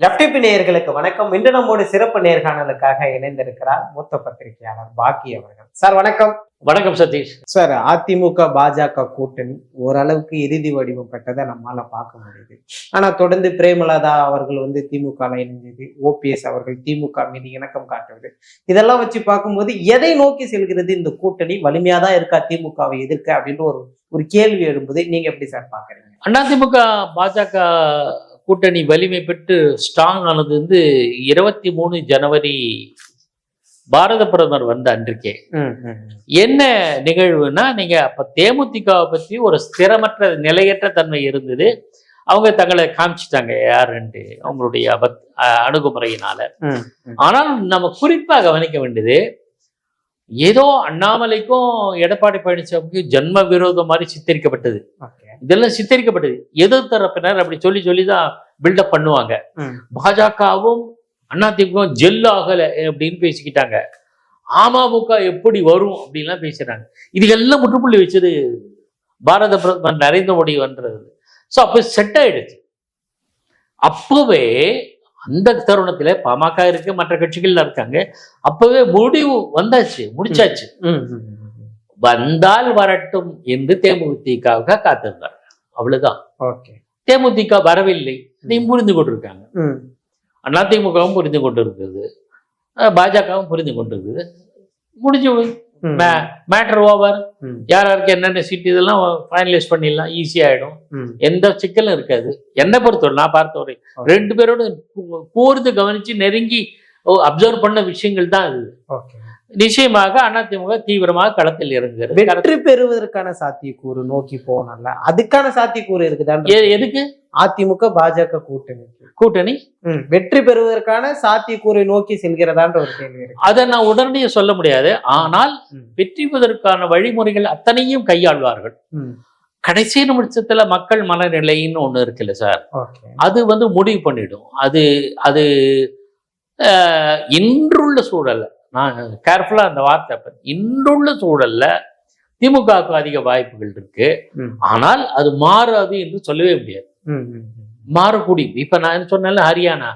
FTP நேயர்களுக்கு வணக்கம். இன்று நம்மோடு சிறப்பு நேர்காணலுக்காக இணைந்திருக்கிறார் மூத்த பத்திரிகையாளர் பாக்கி அவர்கள். சார் வணக்கம். வணக்கம் சதீஷ். சார், அதிமுக பாஜக கூட்டணி ஓரளவுக்கு இறுதி வடிவம் பெற்றதை நம்மால பார்க்க முடியுது. ஆனா தொடர்ந்து பிரேமலதா அவர்கள் திமுக இணைஞ்சது, ஓபிஎஸ் அவர்கள் திமுக மீது இணக்கம் காட்டுவது, இதெல்லாம் வச்சு பார்க்கும்போது எதை நோக்கி செல்கிறது இந்த கூட்டணி? வலிமையாதான் இருக்கா திமுகவை எதிர்க்க அப்படின்ற ஒரு கேள்வி எழும்புது. நீங்க எப்படி சார் பாக்குறீங்க? அதிமுக பாஜக கூட்டணி வலிமை பெற்று ஸ்ட்ராங் ஆனது 23 ஜனவரி பாரத பிரதமர் வந்த அன்றைக்கே. என்ன நிகழ்வுனா, நீங்க அப்ப தேமுதிகவை பற்றி ஒரு ஸ்திரமற்ற நிலையற்ற தன்மை இருந்தது. அவங்க தங்களை காமிச்சிட்டாங்க யாருன்ட்டு அவங்களுடைய அணுகுமுறையினால. ஆனால் நம்ம குறிப்பாக கவனிக்க வேண்டியது, ஏதோ அண்ணாமலைக்கும் எடப்பாடி பழனிசாமிக்கும் ஜன்ம விரோதம் மாதிரி சித்தரிக்கப்பட்டது. இதெல்லாம் சித்தரிக்கப்பட்டது. எதிர் தரப்பினர் அப்படி சொல்லிதான் பில்டப் பண்ணுவாங்க. பாஜகவும் அதிமுகவும் ஜெல் ஆகல அப்படின்னு பேசிக்கிட்டாங்க. அமமுக எப்படி வரும் அப்படின்லாம் பேசுறாங்க. இதுக்கெல்லாம் முற்றுப்புள்ளி வச்சது பாரத பிரதமர் நரேந்திர மோடி வந்தது. ஸோ அப்போ செட் ஆயிடுச்சு. அப்பவே அந்த தருணத்துல பாமக இருக்கு, மற்ற கட்சிகள்ல இருக்காங்க. அப்பவே முடிவு வந்தாச்சு, முடிச்சாச்சு. வந்தால் வரட்டும் என்று தேமுதிகவுக்கு காத்திருந்தார். அவ்வளவுதான். தேமுதிக வரவில்லை, நீ புரிந்து கொண்டிருக்காங்க. அதிமுகவும் புரிந்து கொண்டிருக்குது, பாஜகவும் புரிந்து கொண்டிருக்குது. முடிஞ்சு மேட்டர் ஓவர். யாருக்கு என்னென்ன சீட் இதெல்லாம் ஃபைனலைஸ் பண்ணிடலாம், ஈஸியாயிடும். எந்த சிக்கலும் இருக்காது. என்னை பொறுத்தவரை, நான் பார்த்தவரை ரெண்டு பேரோட கூர்ந்து கவனிச்சு நெருங்கி அப்சர்வ் பண்ண விஷயங்கள் தான் அது. நிச்சயமாக அதிமுக தீவிரமாக களத்தில் இறங்குகிறது. வெற்றி பெறுவதற்கான சாத்தியக்கூறு நோக்கி போனல, அதுக்கான சாத்தியக்கூறு இருக்குதான்? எதுக்கு? அதிமுக பாஜக கூட்டணி வெற்றி பெறுவதற்கான சாத்தியக்கூறை நோக்கி செல்கிறதான்ற ஒரு கேள்வி இருக்கு. அதை நான் உடனடியே சொல்ல முடியாது. ஆனால் வெற்றி பெறுவதற்கான வழிமுறைகள் அத்தனையும் கையாள்வார்கள். கடைசி நிமிஷத்துல மக்கள் மனநிலைன்னு ஒண்ணு இருக்குல்ல சார், அது முடிவு பண்ணிடும். அது இன்றுள்ள சூழல்ல, நான் கேர்ஃபுல்லா அந்த வார்த்தை, இன்றுள்ள சூழல்ல திமுகவுக்கு அதிக வாய்ப்புகள் இருக்கு. ஆனால் அது மாறாது என்று சொல்லவே முடியாது. மாறக்கூடிய, இப்ப நான் சொன்னேன்ல, ஹரியானா,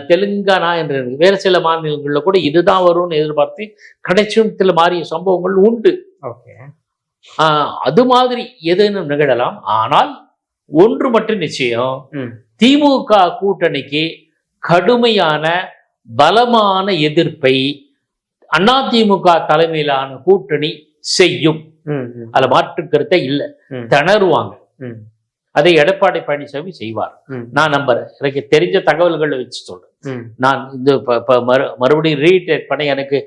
தெலுங்கானா என்று வேறு சில மாநிலங்கள்ல கூட இதுதான் வரும்னு எதிர்பார்த்து கடைசியத்துல மாறிய சம்பவங்கள் உண்டு. அது மாதிரி எதுன்னு நிகழலாம். ஆனால் ஒன்று மட்டும் நிச்சயம், திமுக கூட்டணிக்கு கடுமையான பலமான எதிர்ப்பை அதிமுக தலைமையிலான கூட்டணி செய்யும். அதுல மாற்று கருத்தை இல்லை. திணறுவாங்க. அதை எடப்பாடி பழனிசாமி செய்வார், நான் நம்புறேன். எனக்கு தெரிஞ்ச தகவல்களை வச்சு சொல்றேன். நான் இந்த மறுபடியும் ரீடேட் பண்ண எனக்கு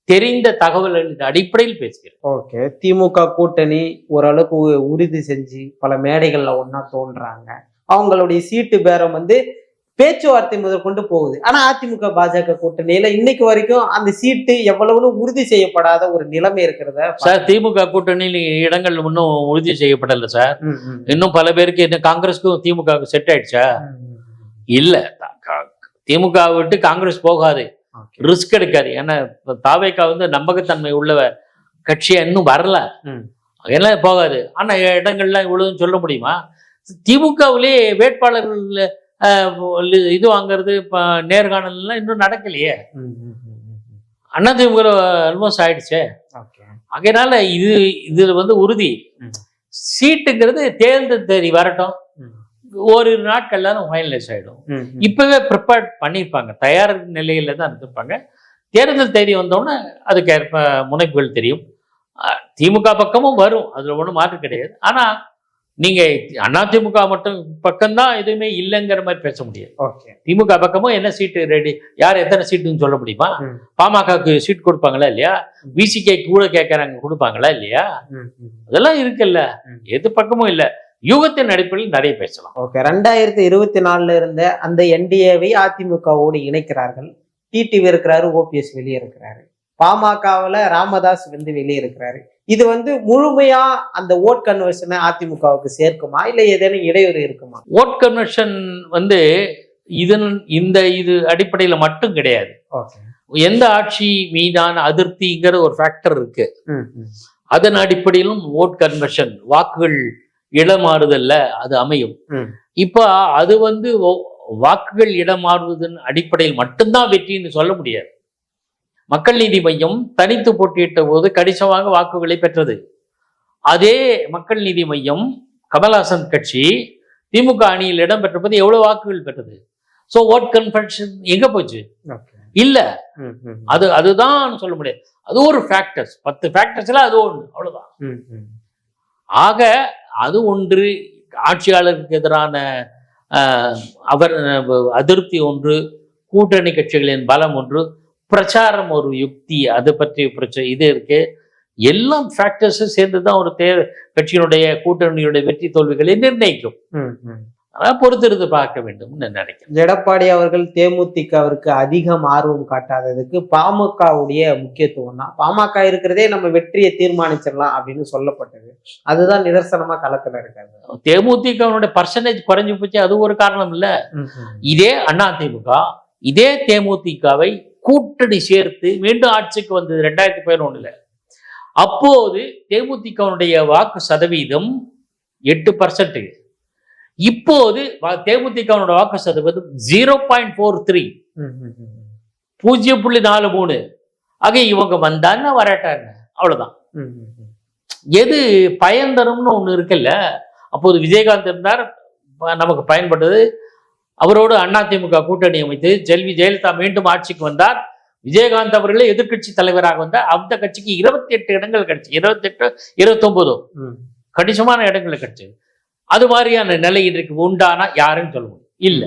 தெரிந்த தகவல்களின் அடிப்படையில் பேசுகிறேன். திமுக கூட்டணி ஓரளவுக்கு உறுதி செஞ்சு பல மேடைகள்ல ஒன்னா தோன்றாங்க. அவங்களுடைய சீட்டு பேரம் பேச்சுவார்த்தை முதல் கொண்டு போகுது. ஆனா அதிமுக பாஜக கூட்டணியில இன்னைக்கு வரைக்கும் அந்த சீட்டு எவ்வளவு உறுதி செய்யப்படாத ஒரு நிலைமை இருக்கிறத சார். திமுக கூட்டணியில் இடங்கள் இன்னும் உறுதி செய்யப்படல சார். இன்னும் பல பேருக்கு என்ன காங்கிரஸுக்கும் திமுக செட் ஆயிடுச்சா? இல்ல, திமுக விட்டு காங்கிரஸ் போகாது, ரிஸ்க் எடுக்காது. ஏன்னா தாவேகா நம்பகத்தன்மை உள்ள கட்சியா இன்னும் வரல, எல்லாம் போகாது. ஆனா இடங்கள்லாம் இவ்வளவு சொல்ல முடியுமா? திமுகவிலே வேட்பாளர்கள் இது வாங்கிறது, நேர்காணல்லாம் இன்னும் நடக்கலையே. அதிமுக ஆல்மோஸ்ட் ஆயிடுச்சே. அதனால இதுல உறுதி சீட்டுங்கிறது தேர்தல் தேதி வரட்டும், ஒரு நாட்கள்ல ஃபைனலைஸ் ஆயிடும். இப்பவே ப்ரிப்பேர் பண்ணியிருப்பாங்க, தயார் நிலையில தான் இருந்திருப்பாங்க. தேர்தல் தேதி வந்தோடனே அதுக்கு முனைப்புகள் தெரியும். திமுக பக்கமும் வரும், அதுல ஒன்றும் மாற்று கிடையாது. ஆனா நீங்க அதிமுக மட்டும் பக்கம்தான் எதுவுமே இல்லைங்கிற மாதிரி பேச முடியாது. திமுக பக்கமும் என்ன சீட்டு ரெடி, யார் எத்தனை சீட்டுன்னு சொல்ல முடியுமா? பாமகக்கு சீட் கொடுப்பாங்களா இல்லையா? விசிகே கூட கேட்கறாங்க, கொடுப்பாங்களா இல்லையா? அதெல்லாம் இருக்குல்ல, எது பக்கமும் இல்ல. யூகத்தின் அடிப்படையில் நிறைய பேசலாம். 2024 இருந்த அந்த என்டிஏவை அதிமுகவோடு இணைக்கிறார்கள். டிடிவி இருக்கிறாரு, ஓபிஎஸ் வெளியே இருக்கிறாரு, பாமகவுல ராமதாஸ் வெளியே இருக்கிறாரு. இது முழுமையா அந்த ஓட் கன்வர்ஷனை அதிமுகவுக்கு சேர்க்குமா, இல்ல ஏதேனும் இடையூறு இருக்குமா? ஓட் கன்வர்ஷன் இது அடிப்படையில மட்டும் கிடையாது. எந்த ஆட்சி மீதான அதிருப்திங்கிற ஒரு ஃபேக்டர் இருக்கு. அதன் அடிப்படையிலும் ஓட் கன்வர்ஷன், வாக்குகள் இடமாறுதல்ல அது அமையும். இப்ப அது வாக்குகள் இடம் மாறுவதன் அடிப்படையில் மட்டும்தான் வெற்றின்னு சொல்ல முடியாது. மக்கள் நீதி மையம் தனித்து போட்டியிட்ட போது கணிசமாக வாக்குகளை பெற்றது. அதே மக்கள் நீதி மையம் கமல்ஹாசன் கட்சி திமுக அணியில் இடம் பெற்ற போது எவ்வளவு வாக்குகள் பெற்றது? ஸோ ஓட் கன்வென்ஷன் எங்க போச்சு? இல்ல, அதுதான் சொல்ல முடியாது. அது ஒரு ஃபேக்டர்ஸ், 10 ஃபேக்டர்ஸ்ல அது ஒன்று, அவ்வளவுதான். ஆக அது ஒன்று, ஆட்சியாளருக்கு எதிரான அவர் அதிருப்தி ஒன்று, கூட்டணி கட்சிகளின் பலம் ஒன்று, பிரச்சாரம் ஒரு யுக்தி, அது பற்றிய பிரச்சனை இது இருக்கு. எல்லாம் ஃபேக்டர்ஸும் சேர்ந்துதான் ஒரு கட்சியினுடைய கூட்டணியுடைய வெற்றி தோல்விகளை நிர்ணயிக்கும். அதான் பொறுத்திருந்து பார்க்க வேண்டும் நினைக்கிறேன். எடப்பாடி அவர்கள் தேமுதிகவிற்கு அதிகம் ஆர்வம் காட்டாததுக்கு பாமகவுடைய முக்கியத்துவம் தான். பாமக இருக்கிறதே நம்ம வெற்றியை தீர்மானிச்சிடலாம் அப்படின்னு சொல்லப்பட்டது. அதுதான் நிதர்சனமா களத்துல இருக்காது. தேமுதிகவுடைய பர்சன்டேஜ் குறைஞ்சு போச்சு, அது ஒரு காரணம் இல்ல. இதே அதிமுக இதே தேமுதிகவை கூட்டணி சேர்த்து மீண்டும் ஆட்சிக்கு வந்தது 2011. அப்போது தேமுதிகவுடைய வாக்கு சதவீதம் 8%. இப்போது தேமுதிகவுடைய வாக்கு சதவீதம் 0.43, 0.43. ஆக இவங்க வந்தான்னு வராட்டாங்க, அவ்வளவுதான். எது பயன் தரும்னு ஒண்ணு இருக்குல்ல. அப்போது விஜயகாந்த் இருந்தார், நமக்கு பயன்பட்டது. அவரோடு அதிமுக கூட்டணி அமைத்து செல்வி ஜெயலலிதா மீண்டும் ஆட்சிக்கு வந்தார். விஜயகாந்த் அவர்களே எதிர்கட்சி தலைவராக வந்தார். அந்த கட்சிக்கு 28 இடங்கள் கிடைச்சு, 28, 29 கணிசமான இடங்கள் கிடைச்சது. அது மாதிரியான நிலை இன்றைக்கு உண்டானா யாருன்னு சொல்ல முடியும்? இல்ல.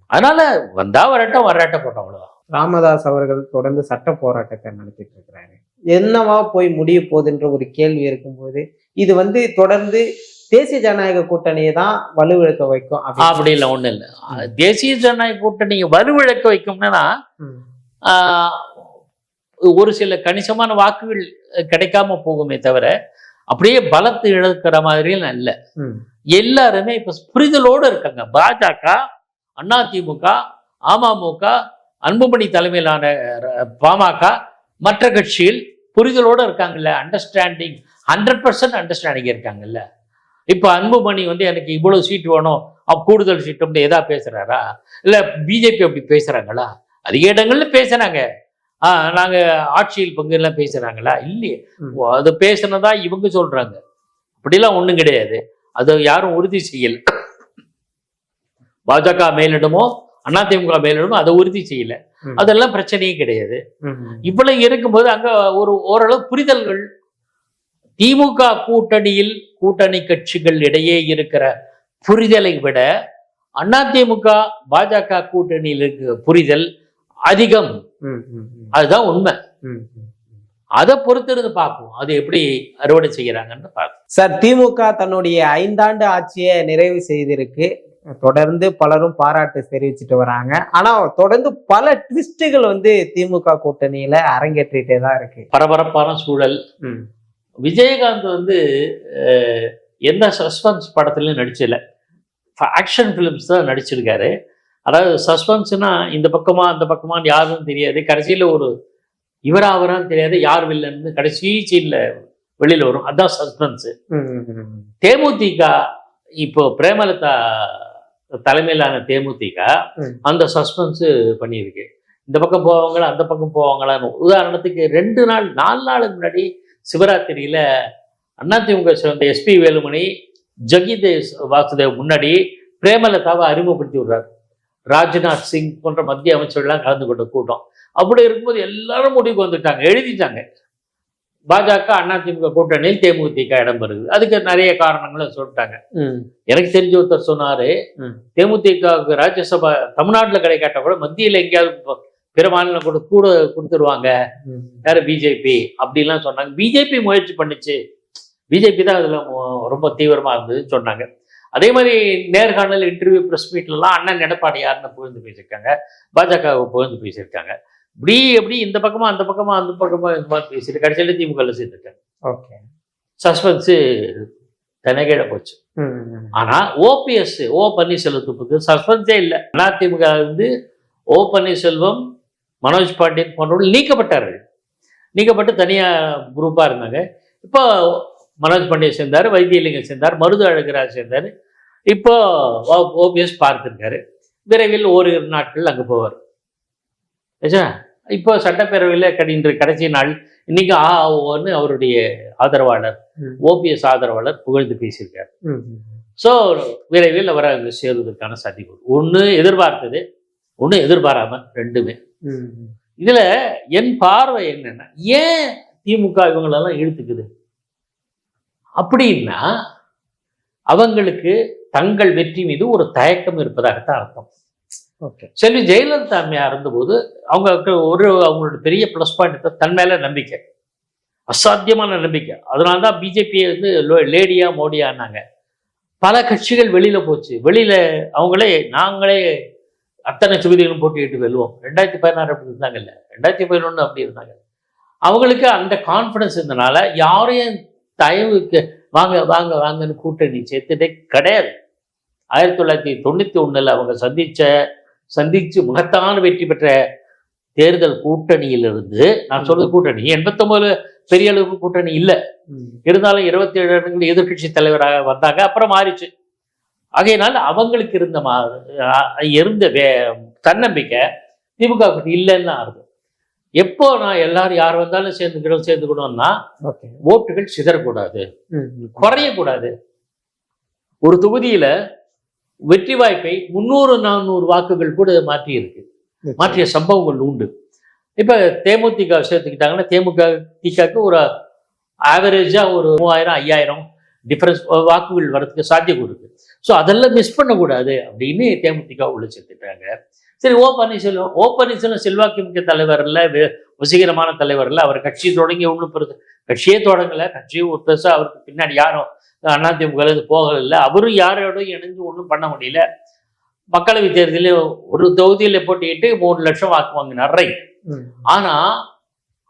அதனால வந்தா வரட்டும், வராட்ட போட்டோம், அவ்வளவுதான். ராமதாஸ் அவர்கள் தொடர்ந்து சட்ட போராட்டத்தை நடத்திட்டு இருக்கிறாரு. என்னவா போய் முடிய போகுதுன்ற ஒரு கேள்வி இருக்கும்போது இது தொடர்ந்து தேசிய ஜனநாயக கூட்டணியை தான் வலுவிழக்க வைக்கும் அப்படி இல்லை. ஒண்ணு இல்லை, தேசிய ஜனநாயக கூட்டணியை வலுவிழக்க வைக்கும்னா ஒரு சில கணிசமான வாக்குகள் கிடைக்காம போகுமே தவிர அப்படியே பலத்தை இழக்கிற மாதிரியும் இல்ல. எல்லாருமே இப்ப புரிதலோடு இருக்காங்க. பாஜக, அதிமுக, அமமுக, அன்புமணி தலைமையிலான பாமக, மற்ற கட்சிகள் புரிதலோடு இருக்காங்கல்ல. அண்டர்ஸ்டாண்டிங், 100% அண்டர்ஸ்டாண்டிங் இருக்காங்கல்ல. இப்ப அன்புமணி எனக்கு இவ்வளவு சீட் வேணும், கூடுதல் சீட்டு ஏதா பேசுறாரா? இல்ல பிஜேபி அப்படி பேசுறாங்களா? அதிக இடங்கள்ல பேசுறாங்க. நாங்க ஆட்சியில் பங்கு எல்லாம் பேசுறாங்களா? இல்லையே. அது பேசுனதா இவங்க சொல்றாங்க. அப்படிலாம் ஒண்ணும் கிடையாது. அதை யாரும் உறுதி செய்யல. பாஜக மேலிடமோ அதிமுக மேலிடமோ அதை உறுதி செய்யல. அதெல்லாம் பிரச்சனையே கிடையாது. இவ்வளவு இருக்கும்போது அங்க ஓரளவு புரிதல்கள் திமுக கூட்டணியில் கூட்டணி கட்சிகள் இடையே இருக்கிற புரிதலை விட அதிமுக பாஜக கூட்டணியில் இருக்கிற புரிதல் அதிகம். அதுதான் உண்மை. அதை பொறுத்திருந்து பார்ப்போம், அது எப்படி அறுவடை செய்யறாங்கன்னு பார்ப்போம். சார், திமுக தன்னுடைய 5 ஆண்டு ஆட்சியை நிறைவு செய்திருக்கு. தொடர்ந்து பலரும் பாராட்டு தெரிவிச்சுட்டு வராங்க. ஆனா தொடர்ந்து பல ட்விஸ்டுகள் திமுக கூட்டணியில அரங்கேற்றிட்டே தான் இருக்கு. பரபரப்பான சூழல். விஜயகாந்த் எந்த சஸ்பென்ஸ் படத்துலயும் நடிச்சல, ஆக்ஷன் பிலிம்ஸ் தான் நடிச்சிருக்காரு. அதாவது சஸ்பென்ஸ்னா இந்த பக்கமா அந்த பக்கமான்னு யாரும் தெரியாது. கடைசியில இவரா அவரான்னு தெரியாது, யார் வில்லன்னு கடைசி சீன்ல வெளியில வரும். அதுதான் சஸ்பென்ஸ். தேமுதிக இப்போ பிரேமலதா தலைமையிலான தேமுதிக அந்த சஸ்பென்ஸ் பண்ணியிருக்கு. இந்த பக்கம் போவாங்களா அந்த பக்கம் போவாங்களான்னு. உதாரணத்துக்கு 4 நாளுக்கு முன்னாடி சிவராத்திரியில அதிமுக சேர்ந்த எஸ்பி வேலுமணி, ஜகிதே வாசுதேவ் முன்னாடி பிரேமலதாவை அறிமுகப்படுத்தி விடுறாரு. ராஜ்நாத் சிங் போன்ற மத்திய அமைச்சர்கள்லாம் கலந்து கொண்ட கூட்டம். அப்படி இருக்கும்போது எல்லாரும் முடிவுக்கு வந்துட்டாங்க, எழுதிட்டாங்க. பாஜக அதிமுக கூட்டணியில் தேமுதிக இடம் பெறுது. அதுக்கு நிறைய காரணங்களை சொல்லிட்டாங்க. எனக்கு தெரிஞ்ச ஒருத்தர் சொன்னாரு, தேமுதிகவுக்கு ராஜ்யசபா தமிழ்நாட்டுல கிடைக்காட்டா கூட மத்தியில எங்கேயாவது பிற மாநிலம் கூட கொடுத்துருவாங்க, வேற பிஜேபி அப்படிலாம் சொன்னாங்க. பிஜேபி முயற்சி பண்ணிச்சு, பிஜேபி தான் அதுல ரொம்ப தீவிரமா இருந்ததுன்னு சொன்னாங்க. அதே மாதிரி நேர்காணல், இன்டர்வியூ, பிரஸ் மீட்லாம் அண்ணன் எடப்பாடியார்னு புகழ்ந்து பேசியிருக்காங்க, பாஜகவை புகழ்ந்து பேசியிருக்காங்க. இப்படி எப்படி இந்த பக்கமா அந்த பக்கமா இந்த மாதிரி பேசிட்டு கடைசியில் திமுக சேர்த்துருக்காங்க. ஓகே, சஸ்பென்ஸு தனகேட போச்சு. ஆனா ஓபிஎஸ், ஓ பன்னீர்செல்வத்துக்கு சஸ்பென்ஸே இல்லை. அதிமுக ஓ பன்னீர்செல்வம், மனோஜ் பாண்டியன் போன்றவர்கள் நீக்கப்பட்டார்கள். நீக்கப்பட்டு தனியா குரூப்பா இருந்தாங்க. இப்போ மனோஜ் பாண்டியன் சேர்ந்தார், வைத்தியலிங்கம் சேர்ந்தார், மருது அழகராஜ் சேர்ந்தார், இப்போ ஓபிஎஸ் பார்த்திருக்காரு. விரைவில் ஓரிரு நாட்கள் அங்கே போவார். இப்போ சட்டப்பேரவையில் இன்று கடைசி நாள். இன்னைக்கு ஆன்னு அவருடைய ஆதரவாளர் ஓபிஎஸ் ஆதரவாளர் புகழ்ந்து பேசியிருக்காரு. ஸோ விரைவில் அவர் அங்கே சேருவதற்கான சாத்தியம். ஒன்று எதிர்பார்த்தது, ஒன்று எதிர்பாராம, ரெண்டுமே. இதுல என் பார்வை என்னன்னா, ஏன் திமுக இவங்களெல்லாம் இழுத்துக்குது அப்படின்னா, அவங்களுக்கு தங்கள் வெற்றி மீது ஒரு தயக்கம் இருப்பதாகத்தான் அர்த்தம். செல்வி ஜெயலலிதா அம்மையா இருந்தபோது அவங்களுக்கு அவங்களோட பெரிய ப்ளஸ் பாயிண்ட் தன் மேல நம்பிக்கை, அசாத்தியமான நம்பிக்கை. அதனால்தான் பிஜேபியை வந்து லேடியா மோடியானாங்க. பல கட்சிகள் வெளியில போச்சு. வெளியில நாங்களே அத்தனை தொகுதிகளும் போட்டியிட்டு வெல்லுவோம். 2016 அப்படி இருந்தாங்கல்ல, 2011 அப்படி இருந்தாங்க. அவங்களுக்கு அந்த கான்ஃபிடன்ஸ் இருந்தனால யாரையும் தயவுக்கு வாங்க வாங்க வாங்கன்னு கூட்டணி சேர்த்துட்டே கிடையாது. 1991 அவங்க சந்திச்சு மகத்தான வெற்றி பெற்ற தேர்தல் கூட்டணியிலிருந்து, நான் சொல்றது கூட்டணி, 89 பெரிய அளவுக்கு கூட்டணி இல்லை. இருந்தாலும் 27 இடங்கள் எதிர்கட்சி தலைவராக வந்தாங்க, அப்புறம் மாறிச்சு. ஆகையினால் அவங்களுக்கு இருந்த தன்னம்பிக்கை திமுக இல்லைன்னு அர்த்தம். எப்போ நான் எல்லாரும் யார் வந்தாலும் சேர்ந்துக்கணும்னா ஓட்டுகள் சிதறக்கூடாது, குறையக்கூடாது. ஒரு தொகுதியில வெற்றி வாய்ப்பை 300-400 வாக்குகள் கூட மாற்றிய சம்பவங்கள் உண்டு. இப்ப தேமுதிக சேர்த்துக்கிட்டாங்கன்னா தேமுதிகக்கு ஒரு ஆவரேஜா ஒரு 3000-5000 டிஃபரன்ஸ் வாக்குகள் வரதுக்கு சாத்தியம் இருக்கு. ஸோ அதெல்லாம் மிஸ் பண்ணக்கூடாது அப்படின்னு தேமுதிக உள்ள சேர்த்துட்டாங்க. சரி, ஓ பன்னீர்செல்வம் செல்வாக்கு மிக்க தலைவர் இல்லை, வசீகரமான தலைவர் இல்லை. அவர் கட்சி தொடங்கி ஒன்றும் கட்சியே தொடங்கலை. கட்சியும் ஒரு பெருசா அவருக்கு பின்னாடி யாரும் அதிமுக போகலை. அவரும் யாரோடும் இணைஞ்சு ஒன்றும் பண்ண முடியல. மக்களவை தேர்தலில் ஒரு தொகுதியில போட்டிட்டு 3 லட்சம் வாக்கு வாங்கினார், ரைட். ஆனா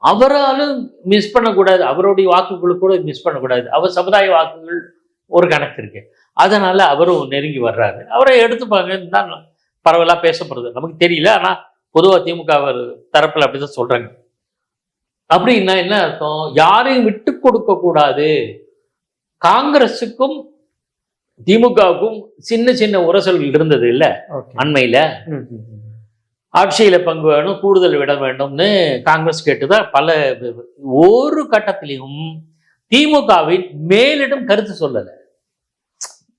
அவராலும் மிஸ் பண்ணக்கூடாது, அவருடைய வாக்குகளுக்கு கூட மிஸ் பண்ணக்கூடாது. அவர் சமுதாய வாக்குகள் ஒரு கணக்கு இருக்கு. அதனால அவரும் நெருங்கி வர்றாரு. அவரை எடுத்துப்பாங்கன்னு தான் பரவலா பேசப்படுறது, நமக்கு தெரியல. ஆனா பொதுவா திமுக தரப்புல அப்படிதான் சொல்றாங்க. அப்படின்னா என்ன அர்த்தம்? யாரையும் விட்டு கொடுக்க கூடாது. காங்கிரஸுக்கும் திமுகவுக்கும் சின்ன சின்ன உரசல்கள் இருந்தது இல்ல அண்மையில. ஆட்சியில பங்கு வேணும், கூடுதல் விட வேண்டும்னு காங்கிரஸ் கேட்டுதான் பல ஒரு கட்டத்திலையும் திமுகவின் மேலிடம் கருத்து சொல்லல.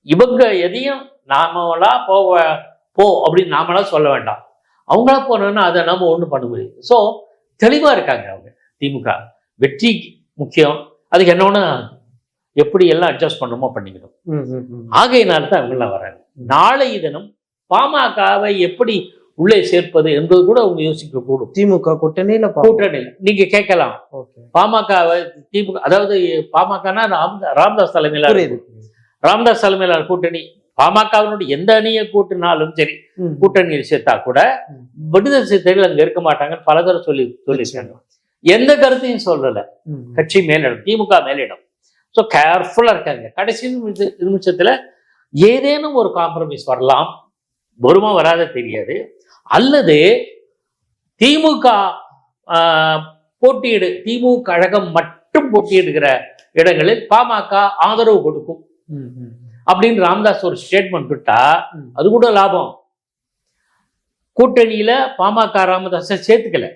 இவங்க எதையும் நாமளா போ அப்படின்னு நாமளா சொல்ல வேண்டாம். அவங்களா போனோம்னா அதை நாம ஒண்ணும் பண்ண முடியும். ஸோ தெளிவா இருக்காங்க அவங்க. திமுக வெற்றி முக்கியம், அதுக்கு என்னன்னா எப்படி எல்லாம் அட்ஜஸ்ட் பண்ணணுமோ பண்ணிக்கணும். ஆகையினால தான் அவங்கெல்லாம் வராங்க. நாளைய தினம் பாமகவை எப்படி உள்ளே சேர்ப்பது என்பது கூட அவங்க யோசிக்க கூடும். திமுக கூட்டணியில நீங்க கேட்கலாம், பாமகவை திமுக, அதாவது பாமகனா ராமதாஸ் தலைமையிலான கூட்டணி, பாமகவினுடைய எந்த அணியை கூட்டினாலும் சரி, கூட்டணியில் சேர்த்தா கூட விடுதலை சிறுத்தைகள் அங்க இருக்க மாட்டாங்கன்னு பல தடவை சொல்லியிருக்காங்க. எந்த கருத்தையும் சொல்லல. கட்சி மேலிடம், திமுக மேலிடம். ஸோ கேர்ஃபுல்லா இருக்காங்க. கடைசி நிமிஷத்துல ஏதேனும் ஒரு காம்ப்ரமைஸ் வரலாம், வருமா வராத தெரியாது. அல்லது திமுக திமுக கழகம் மட்டும் போட்டியிடுகிற இடங்களில் பாமக ஆதரவு கொடுக்கும் அப்படின்னு ராமதாஸ் ஒரு ஸ்டேட்மெண்ட் விட்டா அது கூட லாபம். கூட்டணியில பாமக ராமதாஸை சேர்த்துக்கல,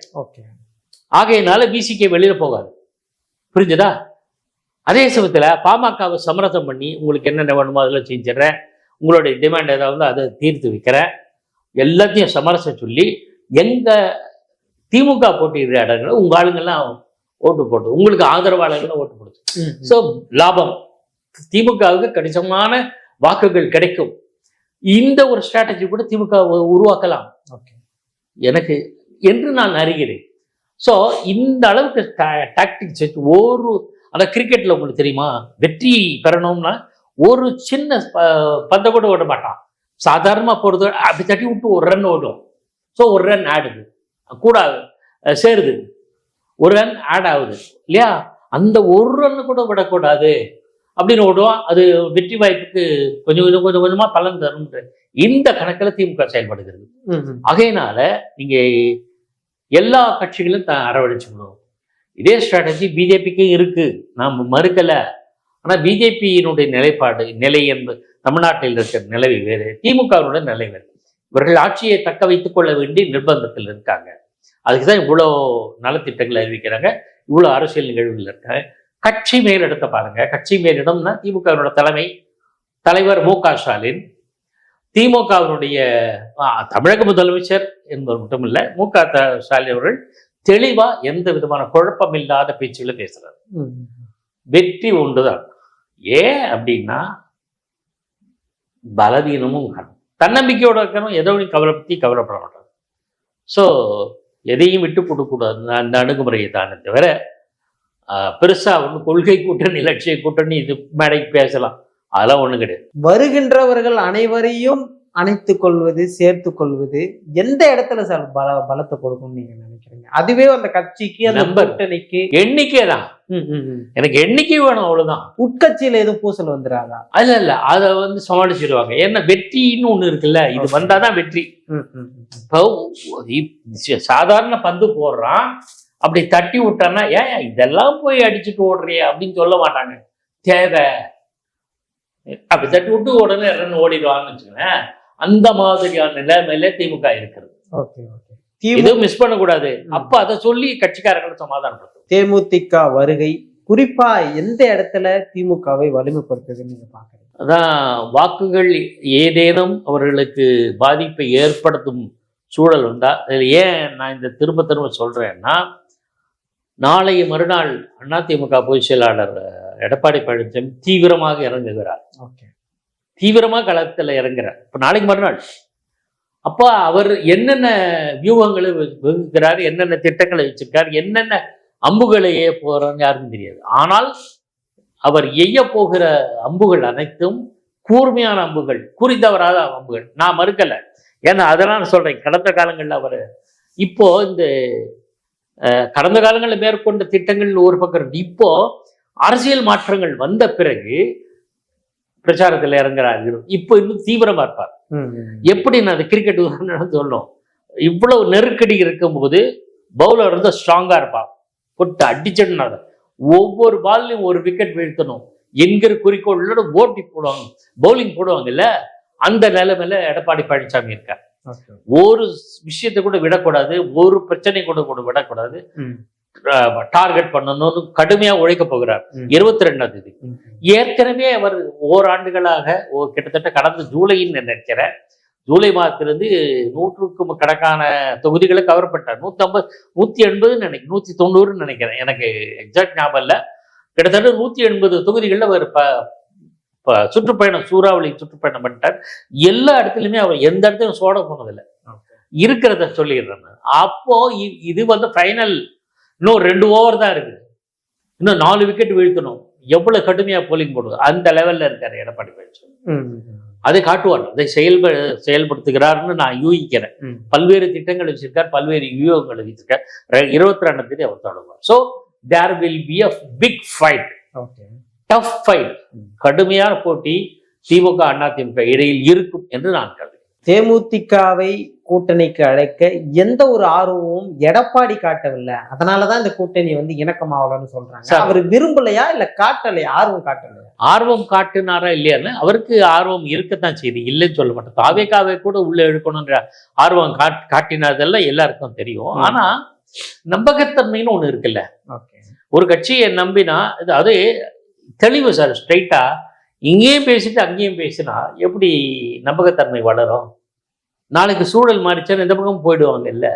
ஆகையினால பிசிகே வெளியில போகாது. புரிஞ்சுதா? அதே சமயத்துல பாமகவை சமரசம் பண்ணி உங்களுக்கு என்னென்ன வேணுமோ அதெல்லாம் செஞ்சிடறேன், உங்களுடைய டிமாண்ட் ஏதாவது அதை தீர்த்து வைக்கிறேன், எல்லாத்தையும் சமரசம் சொல்லி எங்க திமுக போட்டியிடுற இடங்களை உங்க ஆளுங்கெல்லாம் ஓட்டு போட்டு உங்களுக்கு ஆதரவாளர்கள் ஓட்டு போடுது. ஸோ லாபம், திமுகவுக்கு கணிசமான வாக்குகள் கிடைக்கும். இந்த ஒரு ஸ்ட்ராட்டஜி கூட திமுக உருவாக்கலாம் எனக்கு என்று நான் அறிகிறேன். ஸோ இந்த அளவுக்கு டாக்டிக்ஸ் வச்சு அந்த கிரிக்கெட்ல உங்களுக்கு தெரியுமா, வெற்றி பெறணும்னா ஒரு சின்ன பந்தை கூட ஓட மாட்டான். சாதாரணமா போறது அப்படி தட்டி விட்டு ஒரு ரன் ஓடும். ஸோ ஒரு ரன் ஆடுது கூட சேருது, ஒரு ரன் ஆட் ஆகுது இல்லையா? அந்த ஒரு ரன்னு கூட விடக்கூடாது அப்படின்னு ஓடுவோம். அது வெற்றி வாய்ப்புக்கு கொஞ்சம் கொஞ்சமா பலன் தரும். இந்த கணக்கில் திமுக செயல்படுகிறது. ஆகையினால நீங்க எல்லா கட்சிகளும் அரவணைச்சுக்கணும். இதே ஸ்ட்ராட்டஜி பிஜேபிக்கு இருக்கு, நாம் மறுக்கல. ஆனா பிஜேபியினுடைய நிலை என்பது தமிழ்நாட்டில் இருக்கிற நிலை வேறு, திமுகவினுடைய நிலை வேறு. இவர்கள் ஆட்சியை தக்க வைத்துக் கொள்ள வேண்டிய நிர்பந்தத்தில் இருக்காங்க. அதுக்குதான் இவ்வளோ நலத்திட்டங்களை அறிவிக்கிறாங்க, இவ்வளோ அரசியல் நிகழ்வுகள் இருக்காங்க. கட்சி மேலிடத்தை பாருங்க. கட்சி மேலிடம்னா திமுகவினோட தலைவர் மு.க. ஸ்டாலின், திமுகவினுடைய தமிழக முதலமைச்சர் என்பவர் மட்டும் இல்ல, மு.க. ஸ்டாலின் அவர்கள் தெளிவா எந்த விதமான குழப்பம் இல்லாத பேச்சுகளை பேசுறாரு. வெற்றி ஒன்றுதான். ஏன் அப்படின்னா பலவீனமும் தன்னம்பிக்கையோட இருக்கணும், எதோ பத்தி கவலைப்பட மாட்டாங்க. ஸோ எதையும் விட்டு கொடுக்கூடாது, அந்த அணுகுமுறையை தானே தவிர பெருசா ஒன்று கொள்கை கூட்டணி லட்சிய கூட்டணி இது மேடைக்கு பேசலாம், அதெல்லாம் ஒண்ணும் கிடையாது. வருகின்றவர்கள் அனைவரையும் அணைத்துக் கொள்வது, சேர்த்து கொள்வது எந்த இடத்துல சார் பலத்தை கொடுக்கும்னு நீங்க நினைக்கிறீங்க? அதுவே அந்த கட்சிக்கு அந்த கூட்டணிக்கு எண்ணிக்கை தான். எனக்கு எண்ணிக்கை வேணும், அவ்வளவுதான். உட்கட்சியில எதுவும் பூசல் வந்துடாதா? இல்ல அதை சமாளிச்சிருவாங்க. ஏன்னா வெற்றின்னு ஒண்ணு இருக்குல்ல, இது வந்தாதான் வெற்றி. இப்போ சாதாரண பந்து போடுறான், அப்படி தட்டி விட்டான்னா ஏன் இதெல்லாம் போய் அடிச்சுட்டு ஓடுறிய அப்படின்னு சொல்ல மாட்டாங்க. தேவை அப்படி தட்டி விட்டு உடனே ரன் ஓடிடுவாங்கன்னு வச்சுக்கோங்களேன். அந்த மாதிரியான நிலைமையில திமுக இருக்கிறது. இது மிஸ் பண்ணக்கூடாது. அப்ப அதை சொல்லி கட்சிக்காரங்களை சமாதானப்படுத்தும். தேமுதிக வருகை குறிப்பா எந்த இடத்துல திமுகவை வலிமைப்படுத்துதுன்னு நீங்க பாக்குறீங்க? அதான் வாக்குகள் ஏதேனும் அவர்களுக்கு பாதிப்பை ஏற்படுத்தும் சூழல் வந்தா, ஏன் நான் இந்த திரும்ப சொல்றேன்னா, நாளைய மறுநாள் அதிமுக பொதுச் செயலாளர் எடப்பாடி பழனிசாமி தீவிரமாக இறங்குகிறார். தீவிரமாக களத்தில் இறங்குறார். இப்போ நாளைக்கு மறுநாள். அப்போ அவர் என்னென்ன வியூகங்களை வகுக்கிறார், என்னென்ன திட்டங்களை வச்சிருக்கார், என்னென்ன அம்புகளை எய்ய போறான்னு யாருக்கும் தெரியாது. ஆனால் அவர் எய்ய போகிற அம்புகள் அனைத்தும் கூர்மையான அம்புகள், குறித்தவராத அம்புகள். நான் மறுக்கலை, ஏன்னா அதெல்லாம் சொல்றேன். கடந்த காலங்களில் அவர் இப்போ இந்த கடந்த காலங்களில் மேற்கொண்ட திட்டங்கள் ஒரு பக்கம் இருக்கு. இப்போ அரசியல் மாற்றங்கள் வந்த பிறகு பிரச்சாரத்தில் இறங்குறாரு. இப்போ இன்னும் தீவிரமா இருப்பார். எப்படி நான் அது கிரிக்கெட் சொல்லணும், இவ்வளவு நெருக்கடி இருக்கும்போது பவுலர் வந்து ஸ்ட்ராங்கா இருப்பான், போட்டு அடிச்சிடனா ஒவ்வொரு பால்லையும் ஒரு விக்கெட் வீழ்த்தணும் என்கிற குறிக்கோளோட ஓட்டி போடுவாங்க, பவுலிங் போடுவாங்கல்ல. அந்த நிலைமையில எடப்பாடி பழனிசாமி இருக்கார். ஒரு விஷயத்தை கூட விடக்கூடாது, ஒரு பிரச்சனை கூட விடக்கூடாது, டார்கெட் பண்ணணும்னு கடுமையா உழைக்க போகிறார். 22ஆம் தேதி ஏற்கனவே அவர் ஓராண்டுகளாக கிட்டத்தட்ட கடந்த ஜூலைன்னு நினைக்கிறேன், ஜூலை மாதத்திலிருந்து 100க்கும் கணக்கான தொகுதிகளை கவர் பண்ணார். 150 180 நினைக்கிறேன், 190 நினைக்கிறேன், எனக்கு எக்ஸாக்ட் ஞாபகம் இல்லை. கிட்டத்தட்ட 180 தொகுதிகளில் அவர் சுற்றுப்பயணம், சூறாவளி சுற்றுப்பயணம் பண்ணிட்டார். எல்லா இடத்துலையுமே அவர் எந்த இடத்துலையும் சோட போனதில்லை, இருக்கிறத சொல்லிடுறேன். அப்போ இது வந்து ஃபைனல், இன்னும் 2 ஓவர் தான் இருக்குது, இன்னும் 4 விக்கெட் வீழ்த்தணும். எவ்வளவு கடுமையா போலிங் போடுவது, அந்த லெவல்ல இருக்காரு எடப்பாடி பழனிசாமி. அதை காட்டுவார், அதை செயல்படுத்துகிறார்னு நான் யூகிக்கிறேன். பல்வேறு திட்டங்கள் வச்சிருக்கார், பல்வேறு வியூகங்களை வச்சிருக்கார். 22ஆம் தேதி அவர் தொடங்குவார். So there will be a big fight, tough fight, கடுமையான போட்டி திமுக அதிமுக இடையில் இருக்கும் என்று நான் கருதுகிறேன். தேமுதிகவை கூட்டணிக்கு அழைக்க எந்த ஒரு ஆர்வமும் எடப்பாடி காட்டவில்லை, அதனாலதான் இந்த கூட்டணி வந்து இணக்கமாவலன்னு சொல்றாங்க. அவர் விரும்பலையா இல்ல காட்டலையா? ஆர்வம் காட்டலையா? ஆர்வம் காட்டுனாரா இல்லையான்னு, அவருக்கு ஆர்வம் இருக்கத்தான் செய்யுது, இல்லைன்னு சொல்ல மாட்டேன். தாவேக்காவை கூட உள்ள எடுக்கணும்ன்ற ஆர்வம் காட்டினதெல்லாம் எல்லாருக்கும் தெரியும். ஆனா நம்பகத்தன்மைன்னு ஒண்ணு இருக்குல்ல, ஒரு கட்சியை நம்பினா அது தெளிவு சார். ஸ்ட்ரைட்டா இங்கேயும் பேசிட்டு அங்கேயும் பேசினா எப்படி நம்பகத்தன்மை வளரும்? நாளைக்கு சூழல் மாறிச்சான்னு இந்த பக்கம் போயிடுவாங்க இல்ல.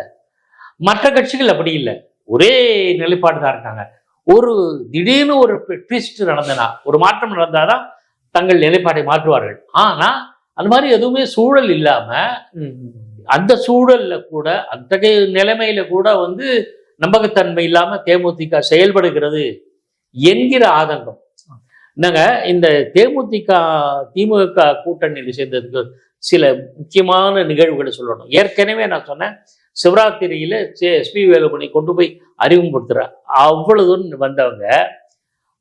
மற்ற கட்சிகள் அப்படி இல்லை, ஒரே நிலைப்பாடு தான் இருக்காங்க. ஒரு திடீர்னு ஒரு ட்விஸ்ட் நடந்தனா, ஒரு மாற்றம் நடந்தாதான் தங்கள் நிலைப்பாட்டை மாற்றுவார்கள். ஆனா அந்த மாதிரி எதுவுமே சூழல் இல்லாம, அந்த சூழல்ல கூட, அத்தகைய நிலைமையில கூட வந்து நம்பகத்தன்மை இல்லாம தேமுதிக செயல்படுகிறது என்கிற ஆதங்கம். என்னங்க, இந்த திமுக கூட்டணியில் சேர்ந்ததுக்கு சில முக்கியமான நிகழ்வுகளை சொல்லணும். ஏற்கனவே நான் சொன்னேன், சிவராத்திரியில எஸ்பி வேலுமணி கொண்டு போய் அறிமுகப்படுத்துறார். அவ்வளவு வந்தவங்க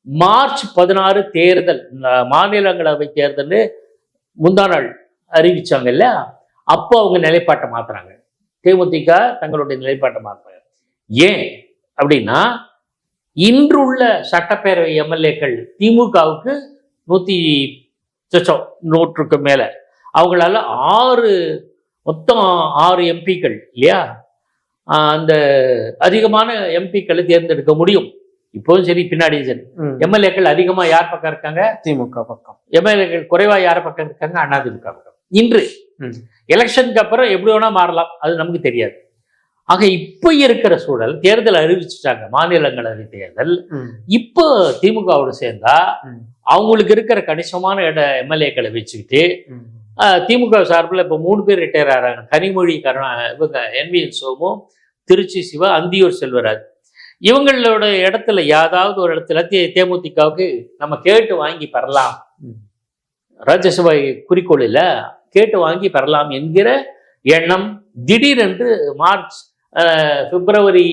மார்ச் 16 தேர்தல், மாநிலங்களவை தேர்தல் முந்தா நாள் அறிவிச்சாங்கல்ல, அப்போ அவங்க நிலைப்பாட்டை மாத்துறாங்க. தேமுதிக தங்களுடைய நிலைப்பாட்டை மாத்துறாங்க. ஏன் அப்படின்னா, இன்றுள்ள சட்டப்பேரவை எம்எல்ஏக்கள் திமுகவுக்கு 100க்கு மேல, அவங்களால மொத்தம் 6 எம்பிக்கள் இல்லையா? அந்த அதிகமான எம்பிக்களை தேர்ந்தெடுக்க முடியும். இப்போதும் சரி, பின்னாடி சரி. எம்எல்ஏக்கள் அதிகமா யார் பக்கம் இருக்காங்க? திமுக பக்கம். எம்எல்ஏக்கள் குறைவா யார் பக்கம் இருக்காங்க? அதிமுக பக்கம். இன்று எலெக்ஷனுக்கு அப்புறம் எப்படி வேணா மாறலாம், அது நமக்கு தெரியாது. ஆக இப்ப இருக்கிற சூழல், தேர்தல் அறிவிச்சுட்டாங்க, மாநிலங்களவை தேர்தல். இப்போ திமுகவோடு சேர்ந்தா அவங்களுக்கு இருக்கிற கணிசமான எம்எல்ஏக்களை வச்சுக்கிட்டு திமுக சார்பில் இப்போ 3 பேர் ரிட்டையர் ஆகிறாங்க. கனிமொழி, இவங்க என்விஎன் சோமு, திருச்சி சிவா, அந்தியூர் செல்வராஜ். இவங்களோட இடத்துல ஏதாவது ஒரு இடத்துல தேமுதிகவுக்கு நம்ம கேட்டு வாங்கி பெறலாம், ராஜ்யசபை குறிக்கோளில் கேட்டு வாங்கி பெறலாம் என்கிற எண்ணம் திடீரென்று பிப்ரவரி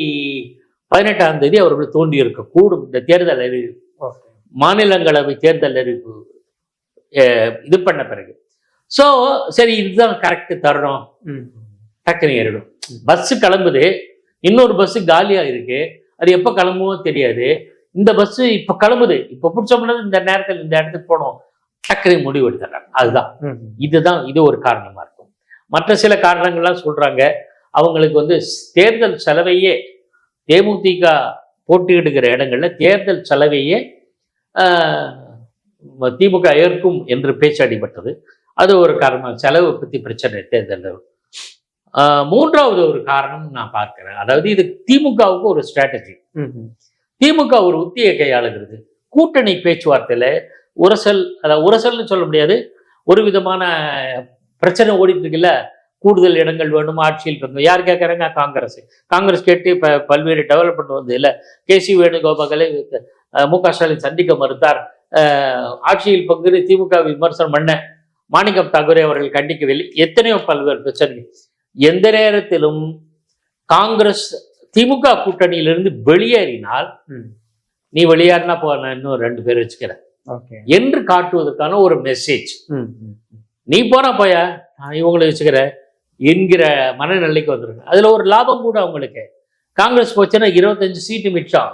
18ஆம் தேதி அவர்கள் தோண்டி இருக்கக்கூடும். இந்த தேர்தல் அறிவிப்பு, மாநிலங்களவை தேர்தல் அறிவிப்பு இது பண்ண பிறகு. ஸோ சரி, இதுதான் கரெக்ட் தருணம். டக்குனு ஏறிடும். பஸ்ஸு கிளம்புது, இன்னொரு பஸ்ஸு காலியாக இருக்கு, அது எப்போ கிளம்புமோ தெரியாது. இந்த பஸ்ஸு இப்போ கிளம்புது, இப்போ பிடிச்சோம்னா இந்த நேரத்தில் இந்த இடத்துக்கு போனோம், டக்குனு முடிவு எடுத்துறாங்க. அதுதான் இது ஒரு காரணமா இருக்கும். மற்ற சில காரணங்கள்லாம் சொல்றாங்க. அவங்களுக்கு வந்து தேர்தல் செலவையே, தேமுதிக போட்டியிடுகிற இடங்கள்ல தேர்தல் செலவையே திமுக ஏற்கும் என்று பேச்சு அடிபட்டது. அது ஒரு காரணம். செலவு பத்தி பிரச்சனை தேர்தல். மூன்றாவது ஒரு காரணம் நான் பார்க்கிறேன், அதாவது இது திமுகவுக்கு ஒரு ஸ்ட்ராட்டஜி. திமுக ஒரு உத்தியை கையாளுகிறது. கூட்டணி பேச்சுவார்த்தையில உரசல், அதாவது உரசல்னு சொல்ல முடியாது, ஒரு விதமான பிரச்சனை ஓடிட்டு இருக்குல்ல. கூடுதல் இடங்கள் வேணும், ஆட்சியில் இருக்கணும். யார் கேட்கறாங்க? காங்கிரஸ் கேட்டு பல்வேறு டெவலப்மெண்ட் வந்து இல்லை. கேசி வேணுகோபாலை மு.க. ஸ்டாலின் சந்திக்க மறுத்தார். ஆட்சியில் பங்கு திமுக விமர்சனம் பண்ண மாணிக்கம் தாக்கூரே அவர்கள் கண்டிக்கவில்லை. எத்தனையோ பல்வேறு பிரச்சனை. எந்த நேரத்திலும் காங்கிரஸ் திமுக கூட்டணியிலிருந்து வெளியேறினால், நீ வெளியேறினா போ, நான் இன்னும் 2 பேர் வச்சுக்கிறேன் என்று காட்டுவதற்கான ஒரு மெசேஜ். நீ போனா போயா, நான் இவங்களை வச்சுக்கிறேன் என்கிற மனநிலைக்கு வந்துருங்க. அதுல ஒரு லாபம் கூட அவங்களுக்கு. காங்கிரஸ் போச்சுன்னா 25 சீட்டு மிச்சம்,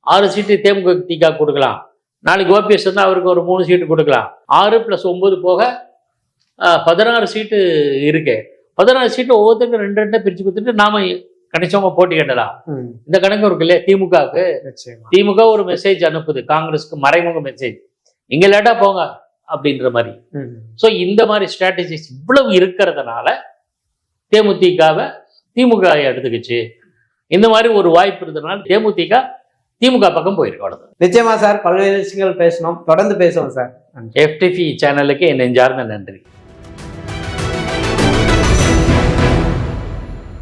6 சீட்டு தேமுதிக கொடுக்கலாம். நாளைக்கு ஓபிஎஸ் வந்து அவருக்கு ஒரு 3 சீட்டு கொடுக்கலாம். 6 + 9 போக 16 சீட்டு இருக்கு. 16 சீட்டு ஒவ்வொருத்தருக்கும் 2 பிரிச்சு கொடுத்துட்டு நாம கணிசமா போட்டி கட்டலாம். இந்த கணக்கு இருக்கு இல்லையா திமுகவுக்கு. திமுக ஒரு மெசேஜ் அனுப்புது காங்கிரஸ்க்கு, மறைமுக மெசேஜ், நீங்க லேட்டா போங்க அப்படின்ற மாதிரி. ஸோ இந்த மாதிரி ஸ்ட்ராட்டஜிஸ் இவ்வளவு இருக்கிறதுனால திமுக எடுத்துக்கிச்சு. இந்த மாதிரி ஒரு வாய்ப்பு இருந்ததுனால திமுக பக்கம் போயிருக்கு. நிச்சயமா சார், பல்வேறு விஷயங்கள் பேசணும், தொடர்ந்து பேசுவோம் சார். FTV சேனலுக்கு என் நெஞ்சார்ந்த நன்றி.